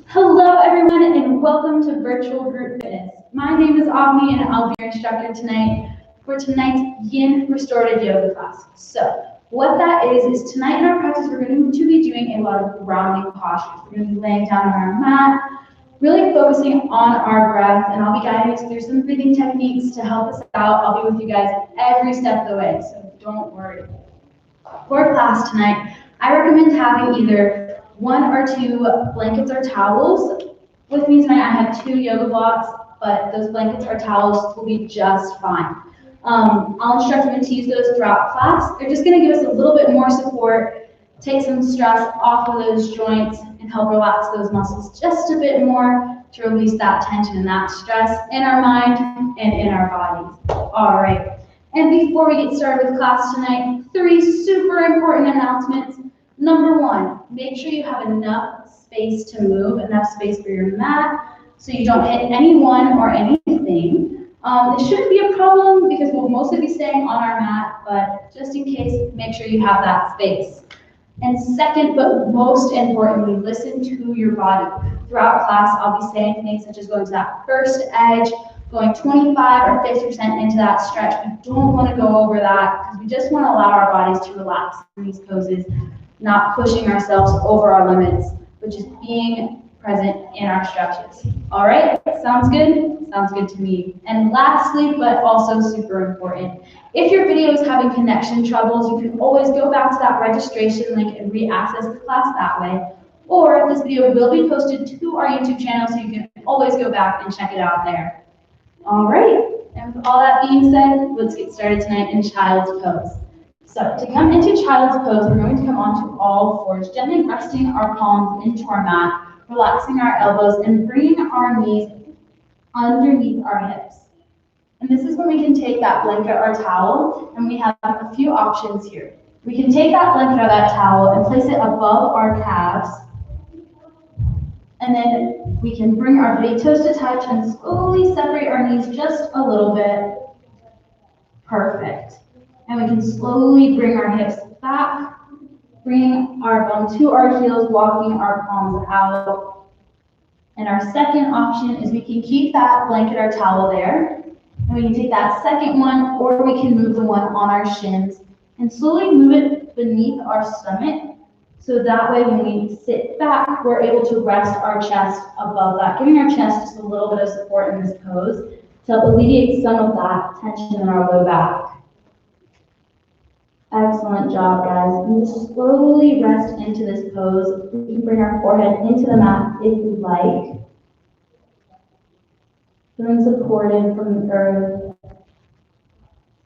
Hello everyone and welcome to Virtual Group Fitness. My name is Avni and I'll be your instructor tonight for tonight's Yin Restorative Yoga class. So what that is tonight in our practice we're going to be doing a lot of grounding postures. We're going to be laying down on our mat, really focusing on our breath, and I'll be guiding us through some breathing techniques to help us out. I'll be with you guys every step of the way, so don't worry. For class tonight, I recommend having either one or two blankets or towels. With me tonight, I have 2 yoga blocks, but those blankets or towels will be just fine. I'll instruct you to use those throughout class. They're just going to give us a little bit more support, take some stress off of those joints, and help relax those muscles just a bit more to release that tension and that stress in our mind and in our bodies. All right. And before we get started with class tonight, 3 super important announcements. Number 1, make sure you have enough space to move, enough space for your mat, so you don't hit anyone or anything. This shouldn't be a problem because we'll mostly be staying on our mat, but just in case, make sure you have that space. And second, but most importantly, listen to your body. Throughout class, I'll be saying things such as going to that first edge, going 25 or 50% into that stretch. We don't want to go over that because we just want to allow our bodies to relax in these poses, not pushing ourselves over our limits, but just being present in our stretches. All right, sounds good? Sounds good to me. And lastly, but also super important, if your video is having connection troubles, you can always go back to that registration link and re-access the class that way. Or this video will be posted to our YouTube channel, so you can always go back and check it out there. All right, and with all that being said, let's get started tonight in Child's Pose. So to come into Child's Pose, we're going to come onto all fours, gently resting our palms into our mat, relaxing our elbows, and bringing our knees underneath our hips. And this is when we can take that blanket or towel, and we have a few options here. We can take that blanket or that towel and place it above our calves, and then we can bring our big toes to touch and slowly separate our knees just a little bit. Perfect. And we can slowly bring our hips back, bring our bum to our heels, walking our palms out. And our second option is we can keep that blanket or towel there, and we can take that second one, or we can move the one on our shins and slowly move it beneath our stomach. So that way when we sit back, we're able to rest our chest above that, giving our chest just a little bit of support in this pose to help alleviate some of that tension in our low back. Excellent job, guys. And just slowly rest into this pose. We can bring our forehead into the mat if you'd like. Feeling supported from the earth,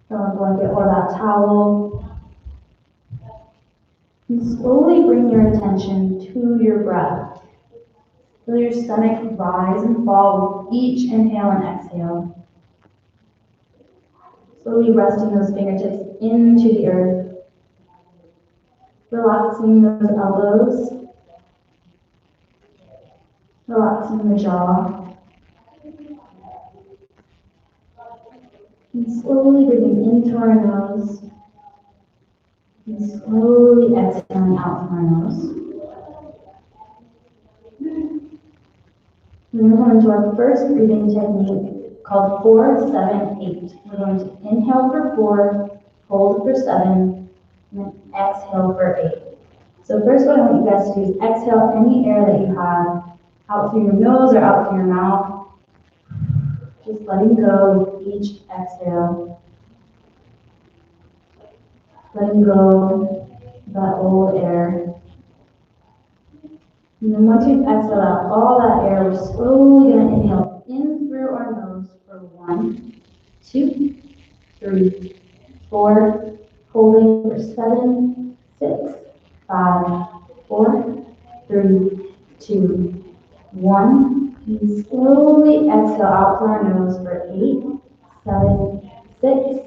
from a blanket or that towel. And slowly bring your attention to your breath. Feel your stomach rise and fall with each inhale and exhale. Slowly resting those fingertips into the earth. Relaxing those elbows. Relaxing the jaw. And slowly breathing into our nose. And slowly exhaling out from our nose. We're going to our first breathing technique called 4-7-8. We're going to inhale for 4, hold for 7, and then exhale for 8. So first what I want you guys to do is exhale any air that you have out through your nose or out through your mouth. Just letting go with each exhale. Letting go of that old air. And then once you've exhaled out all that air, we're slowly going to inhale in through our nose for 1, 2, 3, 4, holding for 7, 6, 5, 4, 3, 2, 1. And slowly exhale out through our nose for 8, 7, 6,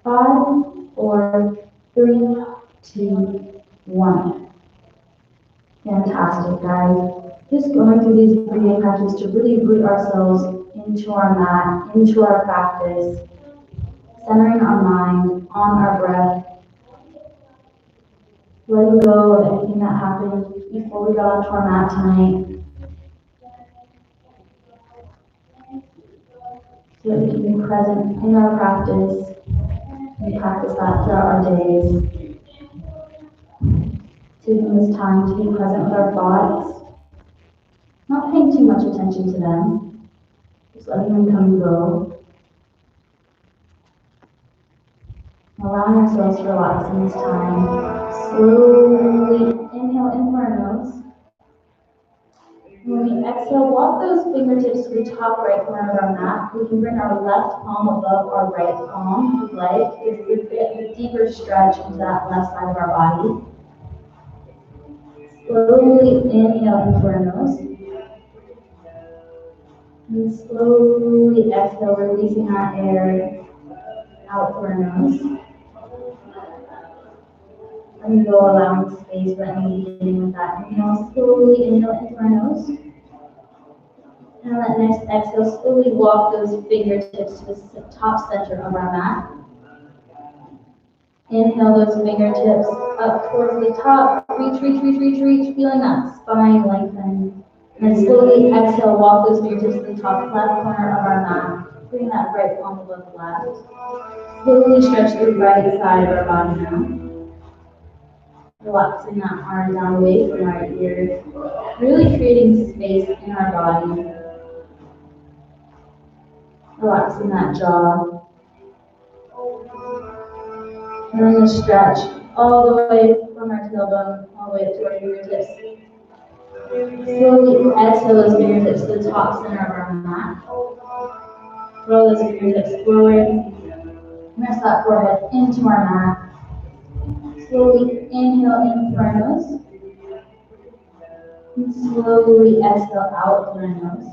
5, 4, 3, 2, 1. Fantastic, guys. Just going through these breathing practices to really root ourselves into our mat, into our practice, centering our mind on our breath, letting go of anything that happened before we got onto our mat tonight, so that we can be present in our practice. We practice that throughout our days. Taking this time to be present with our thoughts, not paying too much attention to them, just letting them come and go. Allowing ourselves to relax in this time. Slowly inhale in through our nose. When we exhale, walk those fingertips to the top right corner of our mat. We can bring our left palm above our right palm if we like. It's a deeper stretch into that left side of our body. Slowly inhale in through our nose. And slowly exhale, releasing our air out through our nose. And go allowing space for any beginning with that inhale. Slowly inhale in through our nose. And on that next exhale, slowly walk those fingertips to the top center of our mat. Inhale those fingertips up towards the top. Reach, feeling that spine lengthen. And then slowly exhale, walk those fingertips to the top left corner of our mat. Bring that right palm above the left. Slowly stretch the right side of our body now. Relaxing that arm down away from our ears. Really creating space in our body. Relaxing that jaw. And then the stretch all the way from our tailbone, all the way up to our fingertips. Slowly exhale those fingertips to the top center of our mat. Roll those fingertips forward. Press that forehead into our mat. Slowly inhale in through our nose. And slowly exhale out through our nose.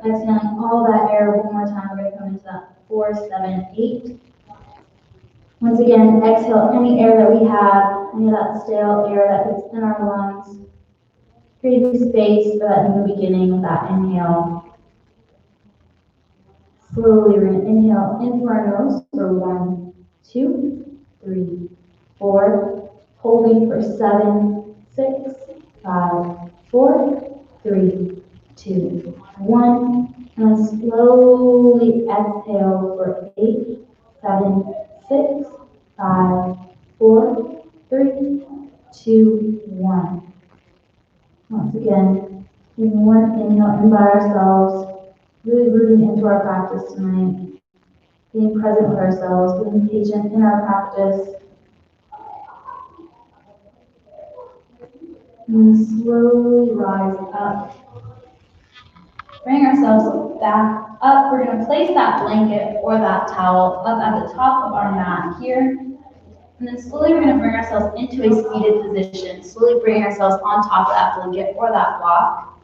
Exhaling all that air one more time. We're going to come into that 4, 7, 8. Once again, exhale any air that we have, any of that stale air that gets in our lungs. Creating space for that new beginning with that inhale. Slowly, we're going to inhale in through our nose for 1, 2, 3, 4. Holding for 7, 6, 5, 4, 3, 2, 1. And then slowly exhale for 8, 7, 6, 5, 4, 3, 2, 1. Once again, taking one inhale in by ourselves, really rooting into our practice tonight, being present with ourselves, being patient in our practice. And slowly rise up. Bring ourselves back up. We're going to place that blanket or that towel up at the top of our mat here. And then slowly we're going to bring ourselves into a seated position. Slowly bring ourselves on top of that blanket or that block.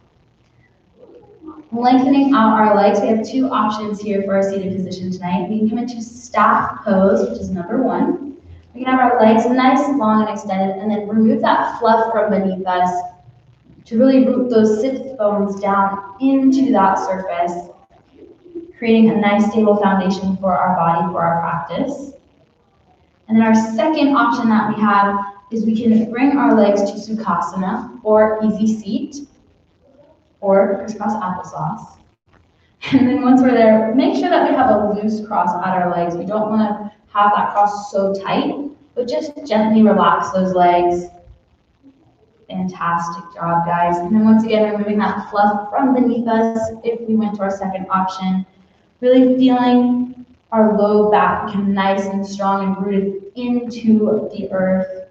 Lengthening out our legs. We have 2 options here for our seated position tonight. We can come into staff pose, which is number 1. We can have our legs nice, long, and extended, and then remove that fluff from beneath us to really root those sit bones down into that surface, creating a nice stable foundation for our body, for our practice. And then our second option that we have is we can bring our legs to Sukhasana, or easy seat, or crisscross applesauce. And then once we're there, make sure that we have a loose cross at our legs. We don't want to have that cross so tight, but just gently relax those legs. Fantastic job, guys. And then once again, removing that fluff from beneath us if we went to our second option. Really feeling our low back become nice and strong and rooted into the earth.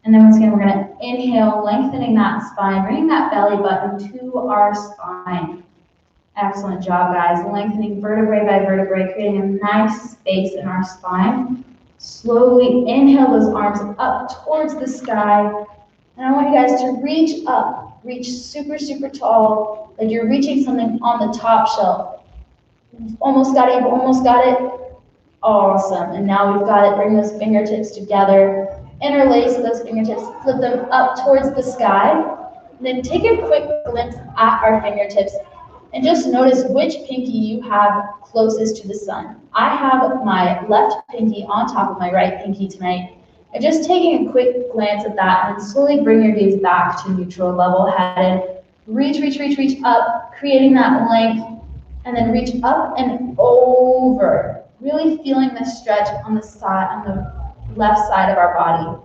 And then once again, we're going to inhale, lengthening that spine, bringing that belly button to our spine. Excellent job, guys. Lengthening vertebrae by vertebrae, creating a nice space in our spine. Slowly inhale those arms up towards the sky. And I want you guys to reach up, reach super, super tall, like you're reaching something on the top shelf. Almost got it, you've almost got it. Awesome, and now we've got it. Bring those fingertips together, interlace those fingertips, flip them up towards the sky. And then take a quick glimpse at our fingertips and just notice which pinky you have closest to the sun. I have my left pinky on top of my right pinky tonight. And just taking a quick glance at that, and then slowly bring your gaze back to neutral, level-headed. Reach up, creating that length. And then reach up and over. Really feeling the stretch on the side, on the left side of our body.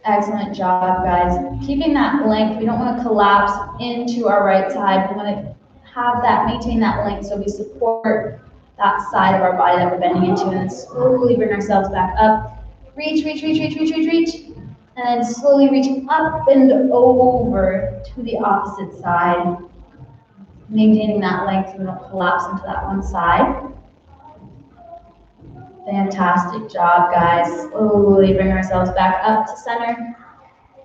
Excellent job, guys. Keeping that length, we don't want to collapse into our right side. We want to have that, maintain that length so we support that side of our body that we're bending into, and then slowly bring ourselves back up. Reach, reach, reach, reach, reach, reach, reach. And then slowly reach up and over to the opposite side. Maintaining that length so we don't collapse into that one side. Fantastic job, guys. Slowly bring ourselves back up to center.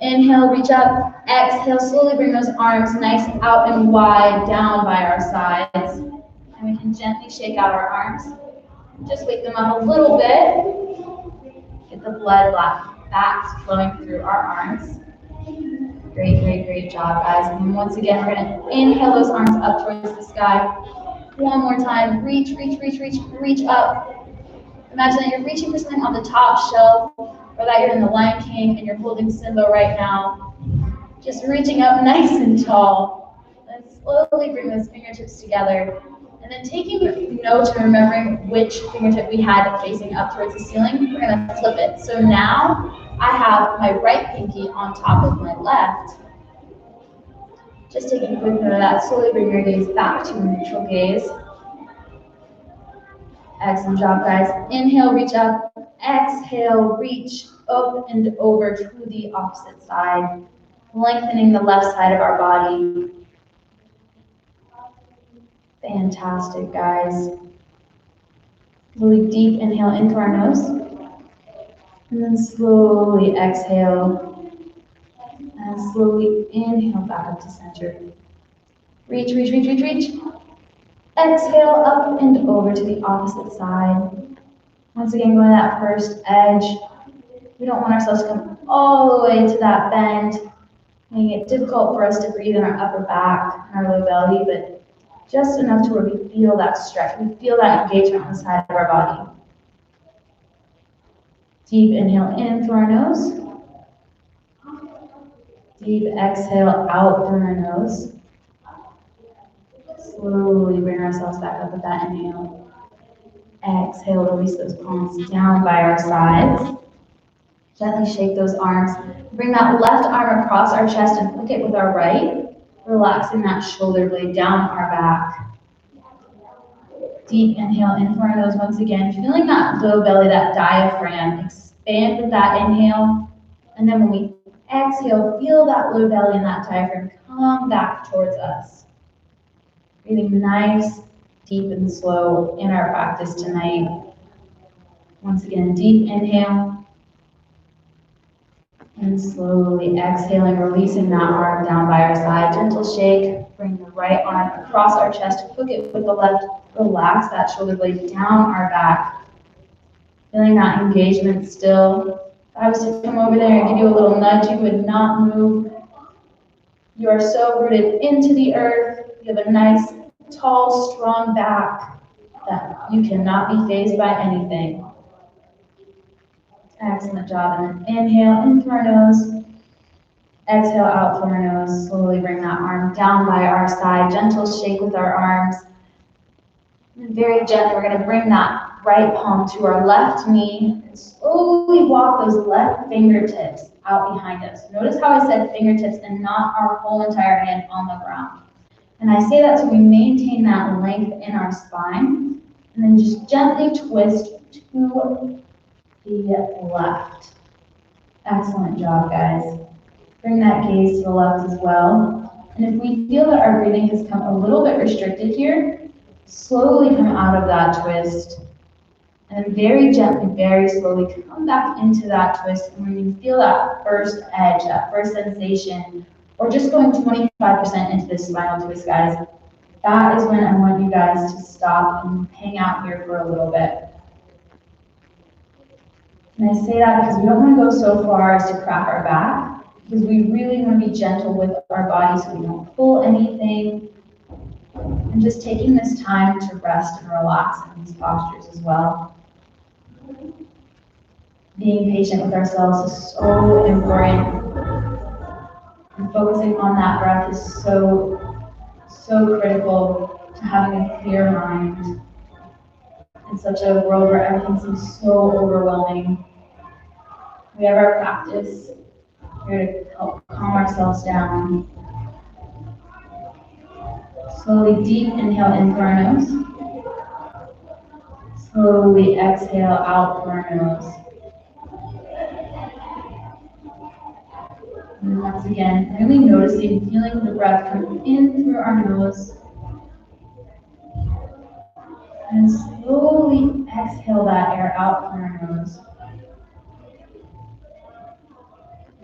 Inhale, reach up. Exhale, slowly bring those arms nice out and wide down by our sides. And we can gently shake out our arms. Just wake them up a little bit. Get the blood back flowing through our arms. Great, great, great job, guys. And once again, we're going to inhale those arms up towards the sky. One more time. Reach, reach, reach, reach, reach up. Imagine that you're reaching for something on the top shelf, or that you're in the Lion King and you're holding Simba right now. Just reaching up nice and tall. And slowly bring those fingertips together. And then taking note and remembering which fingertip we had facing up towards the ceiling, we're going to flip it. So now I have my right pinky on top of my left. Just taking a quick note of that. Slowly bring your gaze back to a neutral gaze. Excellent job, guys. Inhale, reach up. Exhale, reach up and over to the opposite side, lengthening the left side of our body. Fantastic, guys. Really deep inhale into our nose. And then slowly exhale. And slowly inhale back up to center. Reach, reach, reach, reach, reach. Exhale up and over to the opposite side. Once again, going to that first edge. We don't want ourselves to come all the way to that bend, making it difficult for us to breathe in our upper back and our low belly, but just enough to where we feel that stretch. We feel that engagement on the side of our body. Deep inhale in through our nose. Deep exhale out through our nose. Slowly bring ourselves back up with that inhale. Exhale, release those palms down by our sides. Gently shake those arms. Bring that left arm across our chest and hook it with our right, relaxing that shoulder blade down our back. Deep inhale in through our nose once again, feeling that low belly, that diaphragm. Expand with that inhale. And then when we exhale, feel that low belly and that diaphragm come back towards us. Breathing nice, deep and slow in our practice tonight. Once again, deep inhale. And slowly exhaling, releasing that arm down by our side. Gentle shake. Bring the right arm across our chest. Hook it with the left. Relax that shoulder blade down our back. Feeling that engagement still. If I was to come over there and give you a little nudge, you would not move. You are so rooted into the earth. You have a nice, tall, strong back that you cannot be fazed by anything. Excellent job. And then inhale in through our nose. Exhale out through our nose. Slowly bring that arm down by our side. Gentle shake with our arms. And very gently, we're going to bring that right palm to our left knee and slowly walk those left fingertips out behind us. Notice how I said fingertips and not our whole entire hand on the ground. And I say that so we maintain that length in our spine. And then just gently twist to the left. Excellent job, guys. Bring that gaze to the left as well. And if we feel that our breathing has come a little bit restricted here, slowly come out of that twist. And then very gently, very slowly come back into that twist. And when you feel that first edge, that first sensation, or just going 25% into this spinal twist, guys, that is when I want you guys to stop and hang out here for a little bit. And I say that because we don't want to go so far as to crack our back, because we really want to be gentle with our body so we don't pull anything. And just taking this time to rest and relax in these postures as well. Being patient with ourselves is so important. And focusing on that breath is so So critical to having a clear mind in such a world where everything seems so overwhelming. We have our practice here to help calm ourselves down. Slowly deep inhale in through our nose. Slowly exhale out through our nose. And once again, really noticing, feeling the breath come in through our nose. And slowly exhale that air out through our nose.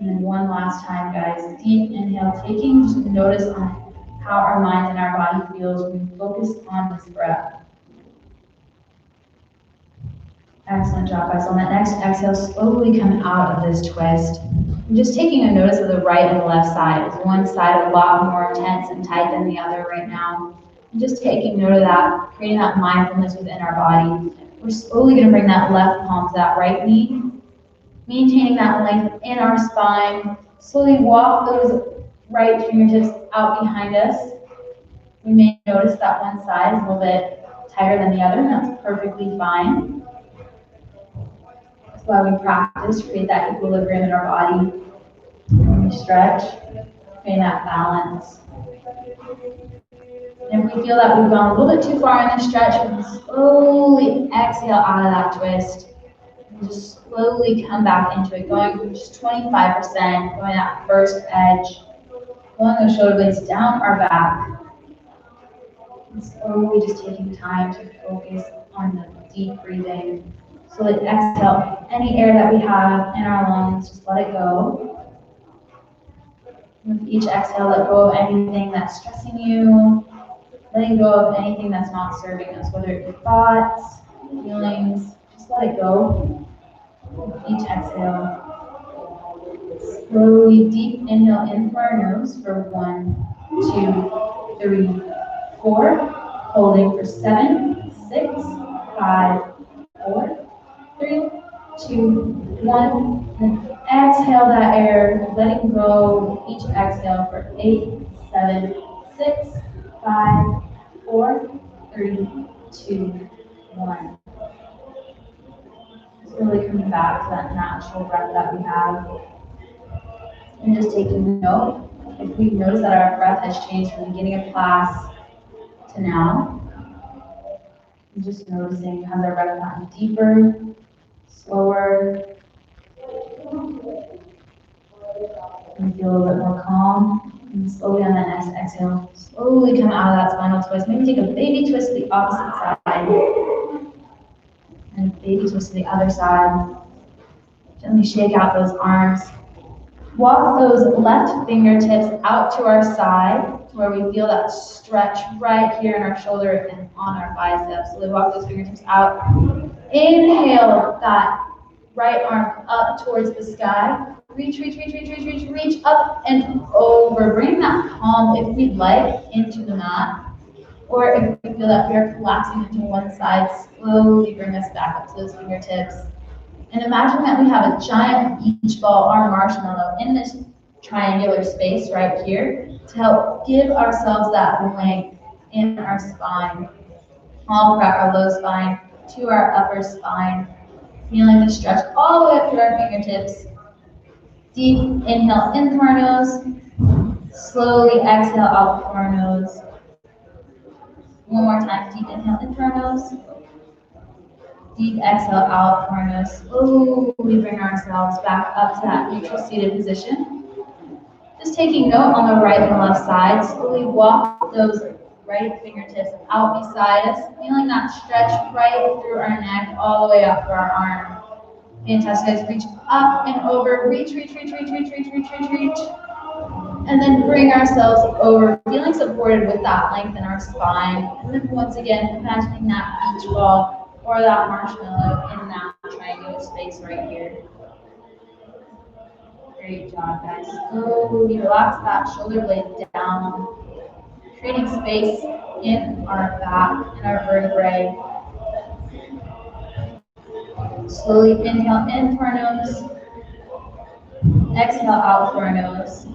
And then one last time, guys. Deep inhale, taking just notice on how our mind and our body feels when we focus on this breath. Excellent job, guys. On that next exhale, slowly come out of this twist. I'm just taking a notice of the right and the left side. Is one side a lot more tense and tight than the other right now? I'm just taking note of that, creating that mindfulness within our body. We're slowly going to bring that left palm to that right knee, maintaining that length in our spine. Slowly walk those right fingertips out behind us. We may notice that one side is a little bit tighter than the other, and that's perfectly fine. That's why we practice, create that equilibrium in our body. When we stretch, create that balance. And if we feel that we've gone a little bit too far in the stretch, we can slowly exhale out of that twist. And just slowly come back into it, going just 25%, going that first edge, pulling those shoulder blades down our back. And slowly just taking time to focus on the deep breathing. So let's exhale any air that we have in our lungs, just let it go. With each exhale, let go of anything that's stressing you, letting go of anything that's not serving us, whether it's your thoughts, feelings, just let it go. With each exhale, slowly deep inhale in through our nose for 1, 2, 3, 4. Holding for 7, 6, 5, 4, 3, 2, 1. And exhale that air, letting go each exhale for 8, 7, 6, 5, 4, 3, 2, 1. Slowly coming back to that natural breath that we have. And just taking note, if we notice that our breath has changed from the beginning of class to now, and just noticing has our breath gotten deeper, slower, and feel a little bit more calm. And slowly on that next exhale, slowly come out of that spinal twist. Maybe take a baby twist to the opposite side. And a baby twist to the other side. Gently shake out those arms. Walk those left fingertips out to our side, to where we feel that stretch right here in our shoulder and on our biceps. So we walk those fingertips out. Inhale that right arm up towards the sky. Reach, reach, reach, reach, reach, reach, reach up and over. Bring that palm, if we'd like, into the mat. Or if we feel that we are collapsing into one side, slowly bring us back up to those fingertips. And imagine that we have a giant beach ball or marshmallow in this triangular space right here to help give ourselves that length in our spine. All throughout our low spine to our upper spine. Feeling the stretch all the way up to our fingertips. Deep inhale in through our nose. Slowly exhale out through our nose. One more time. Deep inhale in through our nose. Deep exhale out through our nose. Slowly bring ourselves back up to that neutral seated position. Just taking note on the right and left side. Slowly walk those right fingertips out beside us. Feeling that stretch right through our neck all the way up through our arm. Fantastic, guys. Reach up and over. Reach, reach, reach, reach, reach, reach, reach, reach, reach. And then bring ourselves over, feeling supported with that length in our spine. And then once again, imagining that beach ball or that marshmallow in that triangular space right here. Great job, guys. Slowly relax that shoulder blade down, creating space in our back and our vertebrae. Slowly inhale in through our nose. Exhale out through our nose.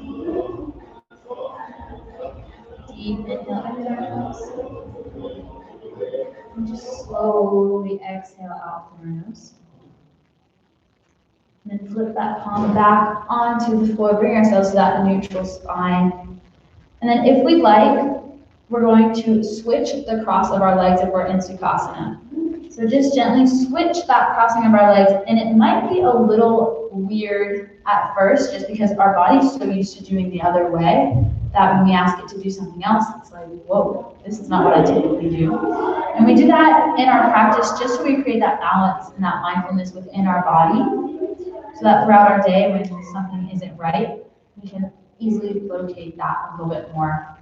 Deep inhale in through our nose. And just slowly exhale out through our nose. And then flip that palm back onto the floor. Bring ourselves to that neutral spine. And then if we'd like, we're going to switch the cross of our legs if we're in Sukhasana. So just gently switch that crossing of our legs, and it might be a little weird at first just because our body's so used to doing the other way that when we ask it to do something else, it's like, whoa, this is not what I typically do. And we do that in our practice just so we create that balance and that mindfulness within our body so that throughout our day when something isn't right, we can easily locate that a little bit more.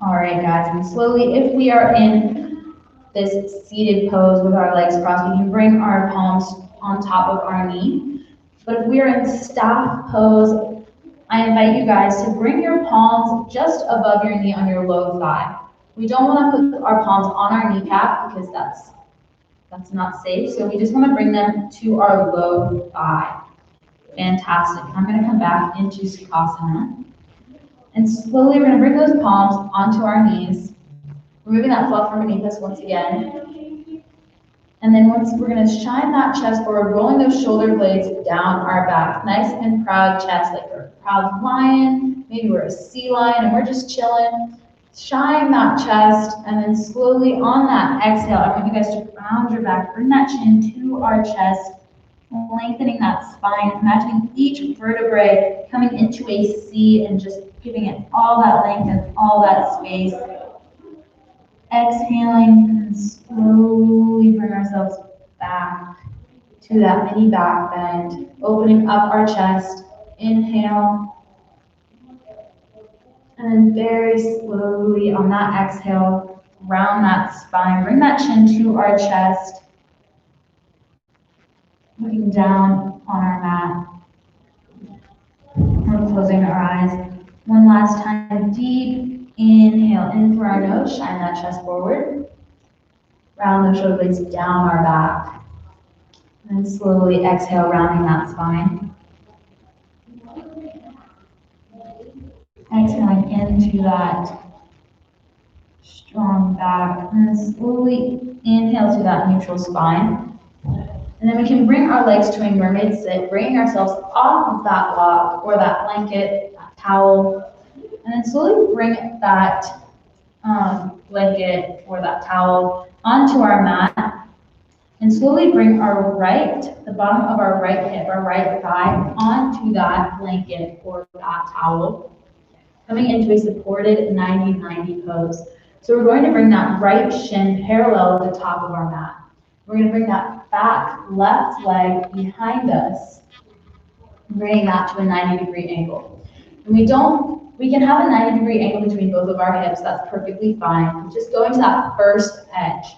All right, guys, and slowly, if we are in this seated pose with our legs crossed, we can bring our palms on top of our knee. But if we are in staff pose, I invite you guys to bring your palms just above your knee on your low thigh. We don't want to put our palms on our kneecap because that's not safe. So we just want to bring them to our low thigh. Fantastic. I'm going to come back into Sukhasana. And slowly we're going to bring those palms onto our knees, removing that fluff from beneath us once again. And then once we're going to shine that chest forward, rolling those shoulder blades down our back. Nice and proud chest, like we're a proud lion. Maybe we're a sea lion and we're just chilling. Shine that chest, and then slowly on that exhale, I want you guys to round your back, bring that chin to our chest, lengthening that spine, imagining each vertebrae coming into a C and just giving it all that length and all that space. Exhaling and slowly bring ourselves back to that mini back bend, opening up our chest. Inhale. And then very slowly on that exhale, round that spine, bring that chin to our chest. Looking down on our mat. We're closing our eyes. One last time, deep inhale in through our nose, shine that chest forward. Round those shoulder blades down our back. And then slowly exhale, rounding that spine. Exhaling into that strong back. And then slowly inhale to that neutral spine. And then we can bring our legs to a mermaid sit, bringing ourselves off of that log or that blanket, that towel, and then slowly bring that blanket or that towel onto our mat, and slowly bring the bottom of our right hip, our right thigh, onto that blanket or that towel, coming into a supported 90-90 pose. So we're going to bring that right shin parallel with the top of our mat. We're going to bring that back left leg behind us, bringing that to a 90-degree angle. And we can have a 90-degree angle between both of our hips, that's perfectly fine. Just going to that first edge,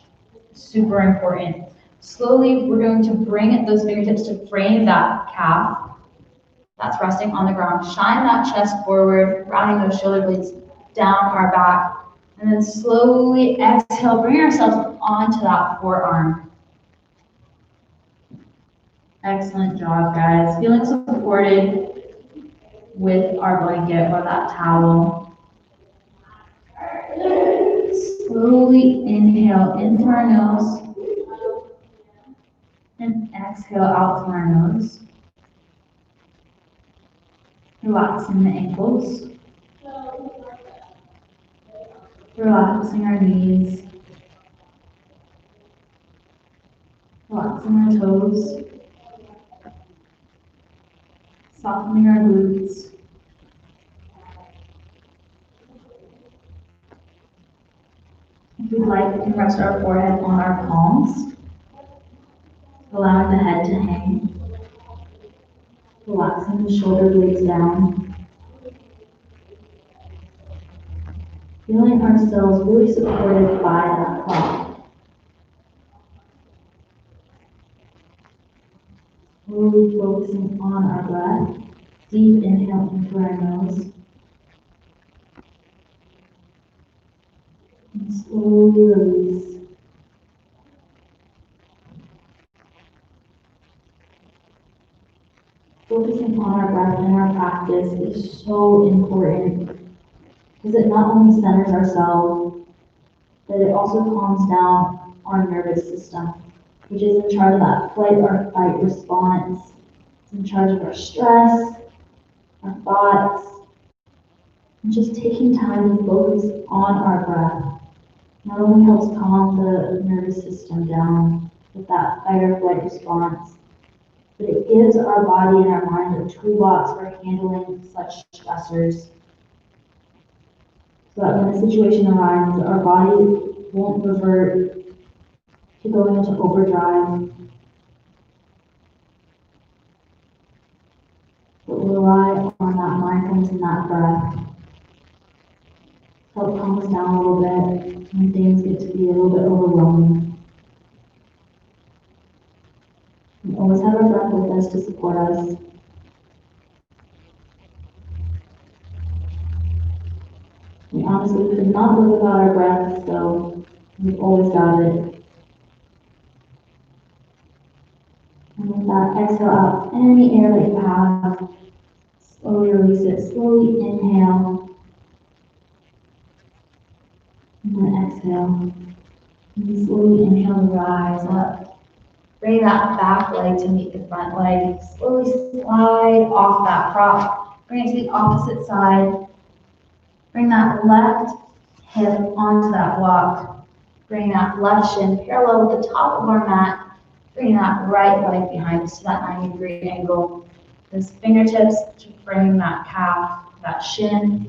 super important. Slowly, we're going to bring those fingertips to frame that calf. That's resting on the ground. Shine that chest forward, rounding those shoulder blades down our back. And then slowly exhale, bring ourselves onto that forearm. Excellent job, guys. Feeling supported with our blanket or that towel. Slowly inhale in through our nose and exhale out through our nose. Relaxing the ankles. Relaxing our knees. Relaxing our toes. Softening our glutes. If we'd like, we can rest our forehead on our palms, allowing the head to hang. Relaxing the shoulder blades down. Feeling ourselves really supported by that cloth. Slowly focusing on our breath. Deep inhale in through our nose. And slowly release. Focusing on our breath in our practice is so important. because it not only centers ourselves, but it also calms down our nervous system, which is in charge of that flight or fight response. It's in charge of our stress, our thoughts, and just taking time to focus on our breath not only helps calm the nervous system down with that fight or flight response, but it gives our body and our mind a toolbox for handling such stressors. So that when a situation arises, our body won't revert to going into overdrive, but will rely on that mindfulness and that breath. Help calm us down a little bit when things get to be a little bit overwhelming. We always have our breath with us to support us. We honestly could not live without our breath, so we've always got it. And with that, exhale out any air that you have. Slowly release it. Slowly inhale. And then exhale. And slowly inhale to rise up. Bring that back leg to meet the front leg. Slowly slide off that prop. Bring it to the opposite side. Bring that left hip onto that block. Bring that left shin parallel with the top of our mat. Bring that right leg behind us to that 90-degree angle. Those fingertips to bring that calf, that shin.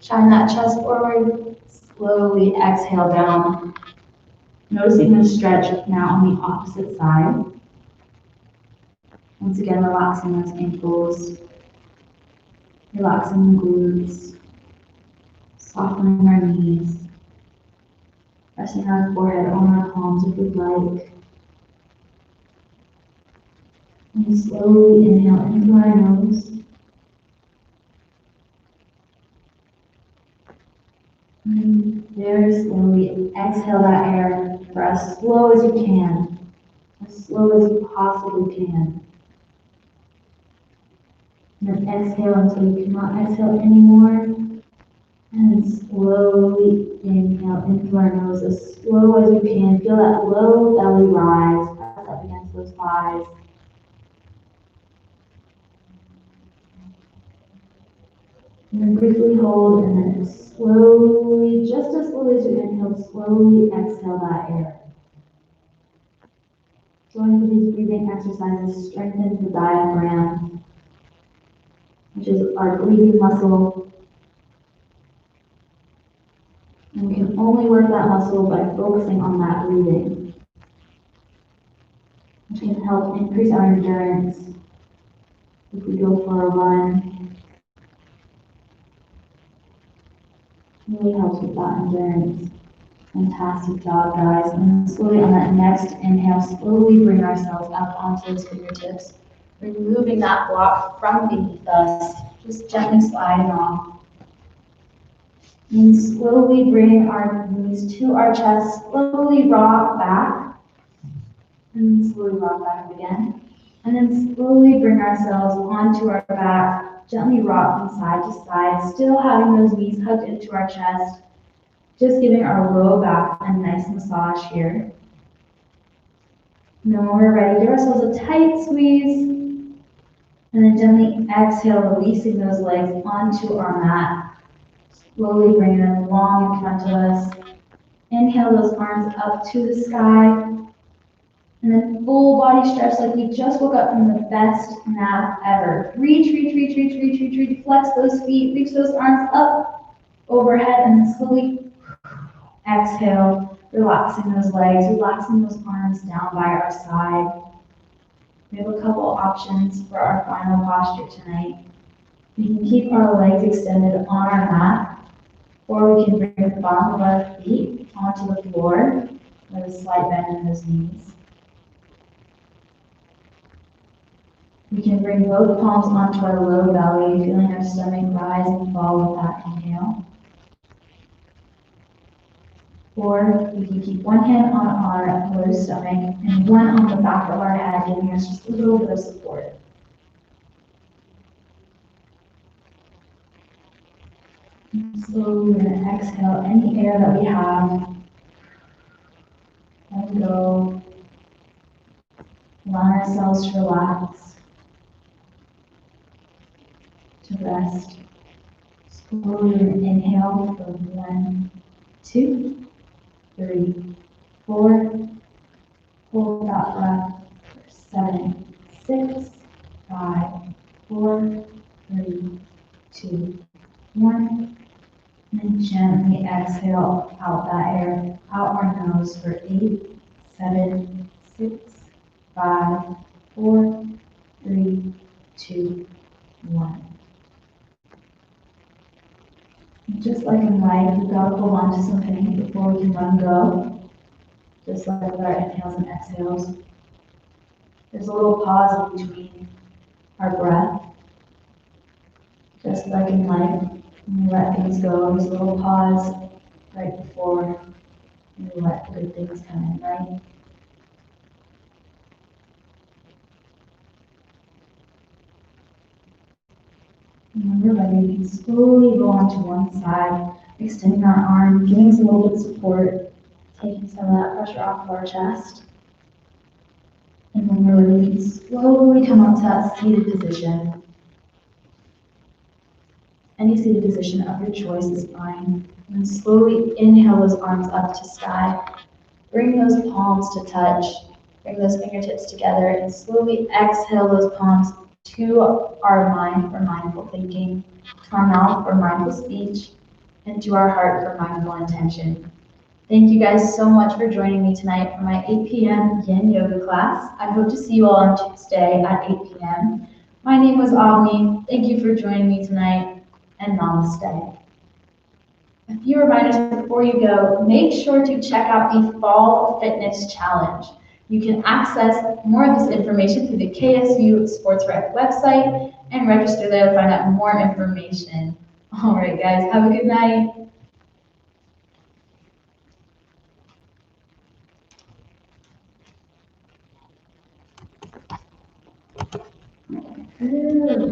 Shine that chest forward. Slowly exhale down. Noticing the stretch now on the opposite side. Once again, relaxing those ankles. Relaxing the glutes. Softening our knees. Resting our forehead on our palms if we'd like. And slowly inhale in through our nose. And very slowly exhale that air for as slow as you can. As slow as you possibly can. And then exhale until you cannot exhale anymore. And slowly inhale in through our nose as slow as you can. Feel that low belly rise. Press up against those thighs. And then briefly hold, and then slowly, just as slowly as you inhale, slowly exhale that air. Going through these breathing exercises strengthens the diaphragm, which is our breathing muscle. And we can only work that muscle by focusing on that breathing, which can help increase our endurance if we go for a run. Really helps with that endurance. Fantastic job, guys. And slowly on that next inhale, slowly bring ourselves up onto those fingertips, removing that block from beneath us, just gently sliding off. And slowly bring our knees to our chest, slowly rock back, and then slowly rock back up again. And then slowly bring ourselves onto our back, gently rock from side to side, still having those knees hugged into our chest, just giving our low back a nice massage here. And then when we're ready, give ourselves a tight squeeze, and then gently exhale, releasing those legs onto our mat. Slowly bring them long in front of us. Inhale those arms up to the sky. And then full body stretch like we just woke up from the best nap ever. Reach, reach, reach, reach, reach, reach, reach. Flex those feet, reach those arms up overhead, and then slowly exhale, relaxing those legs, relaxing those arms down by our side. We have a couple options for our final posture tonight. We can keep our legs extended on our mat, or we can bring the bottom of our feet onto the floor with a slight bend in those knees. We can bring both palms onto our low belly, feeling our stomach rise and fall with that inhale. Or we can keep one hand on our low stomach and one on the back of our head, giving us just a little bit of support. Slowly we're gonna exhale any air that we have. Let go. Allow ourselves to relax, to rest. Slowly inhale for 1, 2, 3, 4. Hold that breath for 7, 6, 5, 4, 3, 2, 1. And gently exhale out that air out our nose for 8, 7, 6, 5, 4, 3, 2, 1. Just like in life, we've got to hold on to something before we can let go. Just like with our inhales and exhales. There's a little pause between our breath. Just like in life, when we let things go, there's a little pause right before we let good things come in, right? And when we're ready, we can slowly go onto one side, extending our arm, giving us a little bit of support, taking some of that pressure off of our chest. And when we're ready, we can slowly come up to that seated position. Any seated position of your choice is fine. And slowly inhale those arms up to sky. Bring those palms to touch. Bring those fingertips together and slowly exhale those palms to our mind for mindful thinking, to our mouth for mindful speech, and to our heart for mindful intention. Thank you guys so much for joining me tonight for my 8 p.m. Yin Yoga class. I hope to see you all on Tuesday at 8 p.m. My name was Avni. Thank you for joining me tonight, and namaste. A few reminders before you go, make sure to check out the Fall Fitness Challenge. You can access more of this information through the KSU Sports Rec website and register there to find out more information. All right, guys, have a good night. Good.